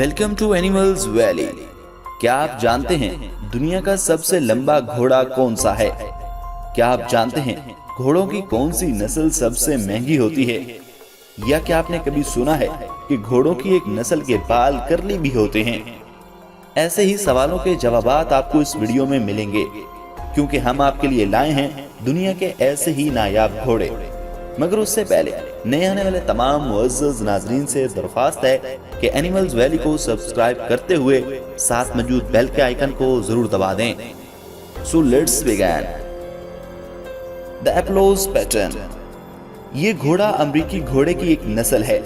Welcome to animals valley. क्या आप जानते हैं दुनिया का सबसे लंबा घोड़ा कौन सा है? क्या आप जानते हैं घोड़ों की कौन सी नस्ल सबसे महंगी होती है? या क्या आपने कभी सुना है कि घोड़ों की एक नस्ल के बाल कर्ली भी होते हैं? ऐसे ही सवालों के जवाबात आपको इस वीडियो में मिलेंगे, क्योंकि हम आपके लिए लाए हैं दुनिया के ऐसे ही नायाब घोड़े। मगर उससे पहले नए आने वाले तमाम मुअज़्ज़ज़ नाज़रीन से दरख्वास्त है कि एनिमल्स वैली को सब्सक्राइब करते हुए साथ मौजूद बेल के आइकन को जरूर दबा दें। So let's begin. The applause pattern. ये घोड़ा अमेरिकी घोड़े की एक नस्ल है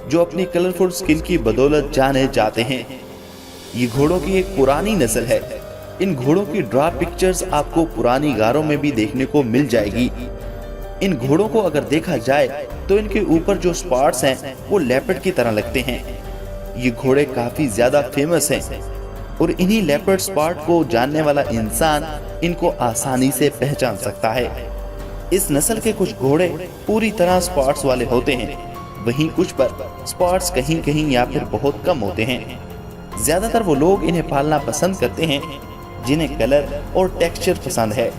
जो अपनी कलरफुल स्किन की बदौलत जाने जाते हैं। ये घोड़ों की एक पुरानी नस्ल है। इन घोड़ों की ड्रा पिक्चर्स आपको पुरानी गारों में भी देखने को मिल जाएगी। इन घोड़ों को अगर देखा जाए तो इनके ऊपर जो स्पॉट्स हैं वो लेपर्ड की तरह लगते हैं। ये घोड़े काफी ज्यादा फेमस हैं और इन्हीं लेपर्ड स्पॉट को जानने वाला इंसान इनको आसानी से पहचान सकता है। इस नस्ल के कुछ घोड़े पूरी तरह स्पॉट्स वाले होते हैं, वहीं कुछ पर स्पॉट्स कहीं कहीं या फिर बहुत कम होते हैं। ज्यादातर वो लोग इन्हें पालना पसंद करते हैं जिन्हें कलर और टेक्सचर पसंद है।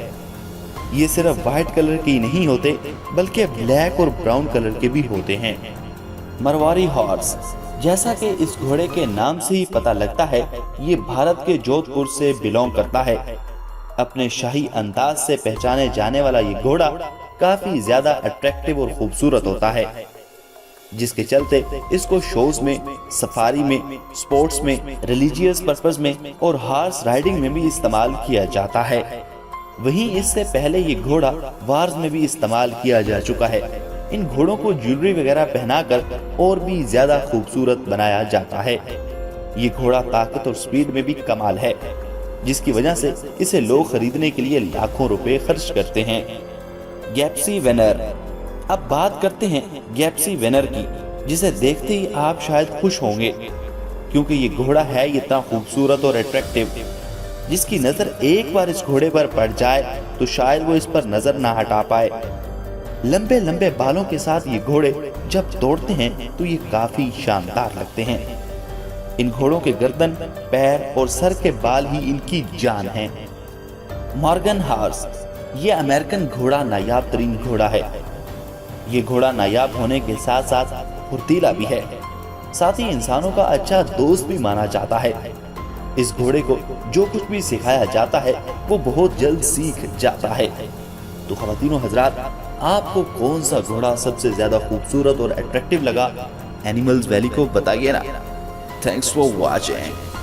ये सिर्फ व्हाइट कलर के ही नहीं होते बल्कि ब्लैक और ब्राउन कलर के भी होते हैं। मरवारी हॉर्स। जैसा कि इस घोड़े के नाम से ही पता लगता है, ये भारत के जोधपुर से बिलोंग करता है। अपने शाही अंदाज से पहचाने जाने वाला ये घोड़ा काफी ज्यादा अट्रैक्टिव और खूबसूरत होता है, जिसके चलते इसको शोज में, सफारी में, स्पोर्ट्स में, रिलीजियस पर्पस में और हॉर्स राइडिंग में भी इस्तेमाल किया जाता है। वहीं इससे पहले ये घोड़ा वार्स में भी इस्तेमाल किया जा चुका है। इन घोड़ों को ज्वेलरी वगैरह पहनाकर और भी ज्यादा खूबसूरत बनाया जाता है। ये घोड़ा ताकत और स्पीड में भी कमाल है, जिसकी वजह से इसे लोग खरीदने के लिए लाखों रुपए खर्च करते हैं। गैप्सी वेनर। अब बात करते हैं गैप्सी वेनर की, जिसे देखते ही आप शायद खुश होंगे, क्योंकि ये घोड़ा है इतना खूबसूरत और अट्रैक्टिव। जिसकी नजर एक बार इस घोड़े पर पड़ जाए तो शायद वो इस पर नजर ना हटा पाए। लंबे लंबे बालों के साथ ये घोड़े जब दौड़ते हैं तो ये काफी शानदार लगते हैं। इन घोड़ों के गर्दन, पैर और सर के बाल ही इनकी जान हैं। Morgan horse. ये अमेरिकन घोड़ा नायाब तरीन घोड़ा है। ये घोड़ा नायाब होने के साथ साथ फुर्तीला भी है, साथ ही इंसानों का अच्छा दोस्त भी माना जाता है। इस घोड़े को जो कुछ भी सिखाया जाता है वो बहुत जल्द सीख जाता है। तो ख़वातीनो हज़रात, आपको कौन सा घोड़ा सबसे ज्यादा खूबसूरत और अट्रैक्टिव लगा? एनिमल्स वैली को बताइए ना। Thanks for watching.